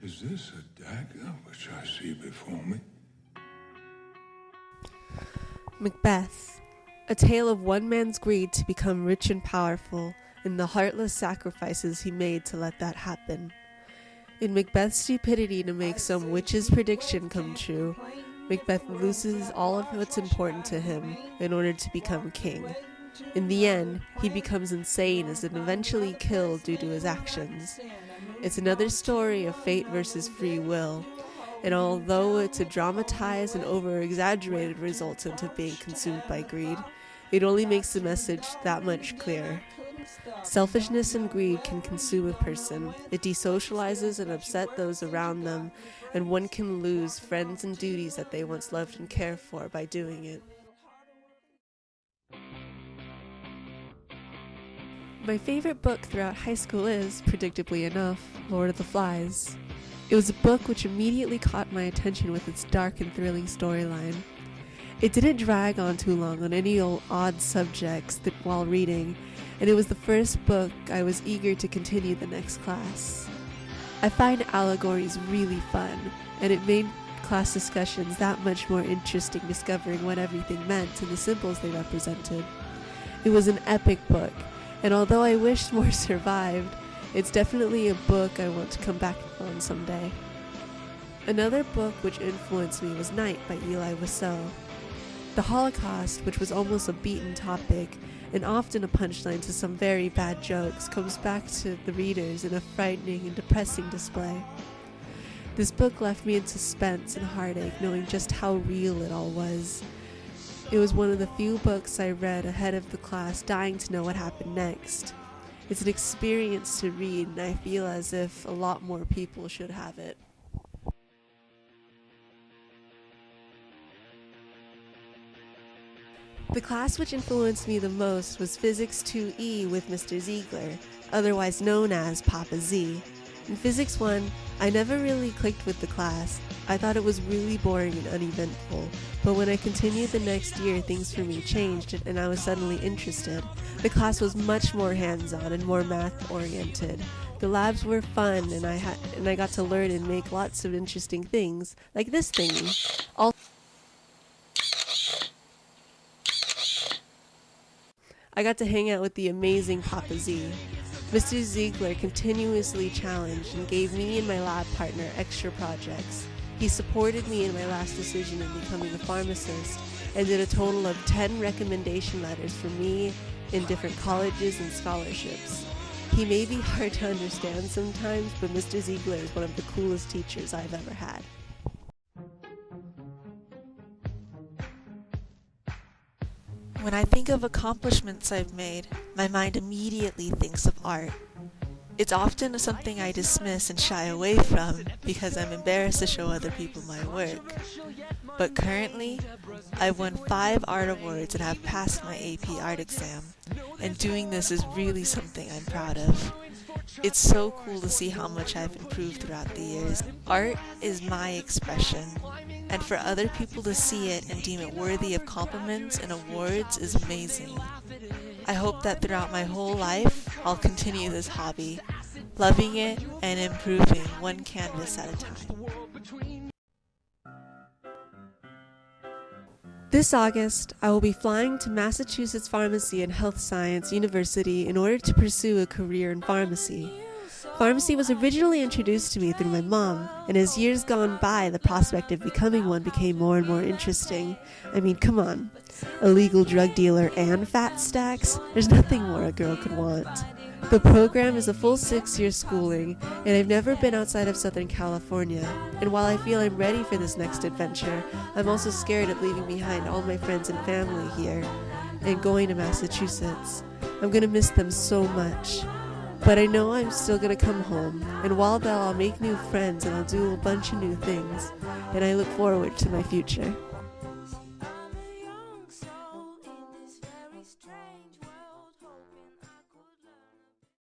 Is this a dagger which I see before me? Macbeth, a tale of one man's greed to become rich and powerful, and the heartless sacrifices he made to let that happen. In Macbeth's stupidity to make some witch's prediction come true, Macbeth loses all of what's important to him in order to become king. In the end, he becomes insane and is eventually killed due to his actions. It's another story of fate versus free will, and although it's a dramatized and over-exaggerated resultant of being consumed by greed, it only makes the message that much clearer. Selfishness and greed can consume a person. It desocializes and upsets those around them, and one can lose friends and duties that they once loved and cared for by doing it. My favorite book throughout high school is, predictably enough, Lord of the Flies. It was a book which immediately caught my attention with its dark and thrilling storyline. It didn't drag on too long on any old odd subjects while reading, and it was the first book I was eager to continue the next class. I find allegories really fun, and it made class discussions that much more interesting discovering what everything meant and the symbols they represented. It was an epic book, and although I wished more survived, it's definitely a book I want to come back on someday. Another book which influenced me was Night by Elie Wiesel. The Holocaust, which was almost a beaten topic and often a punchline to some very bad jokes, comes back to the readers in a frightening and depressing display. This book left me in suspense and heartache, knowing just how real it all was. It was one of the few books I read ahead of the class, dying to know what happened next. It's an experience to read, and I feel as if a lot more people should have it. The class which influenced me the most was Physics 2E with Mr. Ziegler, otherwise known as Papa Z. In Physics 1, I never really clicked with the class. I thought it was really boring and uneventful, but when I continued the next year, things for me changed and I was suddenly interested. The class was much more hands-on and more math-oriented. The labs were fun, and I got to learn and make lots of interesting things, like this thingy. I got to hang out with the amazing Papa Z. Mr. Ziegler continuously challenged and gave me and my lab partner extra projects. He supported me in my last decision in becoming a pharmacist and did a total of 10 recommendation letters for me in different colleges and scholarships. He may be hard to understand sometimes, but Mr. Ziegler is one of the coolest teachers I've ever had. When I think of accomplishments I've made, my mind immediately thinks of art. It's often something I dismiss and shy away from because I'm embarrassed to show other people my work. But currently, I've won 5 art awards and have passed my AP art exam, and doing this is really something I'm proud of. It's so cool to see how much I've improved throughout the years. Art is my expression, and for other people to see it and deem it worthy of compliments and awards is amazing. I hope that throughout my whole life, I'll continue this hobby, loving it and improving one canvas at a time. This August, I will be flying to Massachusetts Pharmacy and Health Science University in order to pursue a career in pharmacy. Pharmacy was originally introduced to me through my mom, and as years gone by, the prospect of becoming one became more and more interesting. I mean, come on. A legal drug dealer and fat stacks? There's nothing more a girl could want. The program is a full 6-year schooling, and I've never been outside of Southern California. And while I feel I'm ready for this next adventure, I'm also scared of leaving behind all my friends and family here and going to Massachusetts. I'm going to miss them so much. But I know I'm still going to come home, and while there I'll make new friends and I'll do a bunch of new things, and I look forward to my future.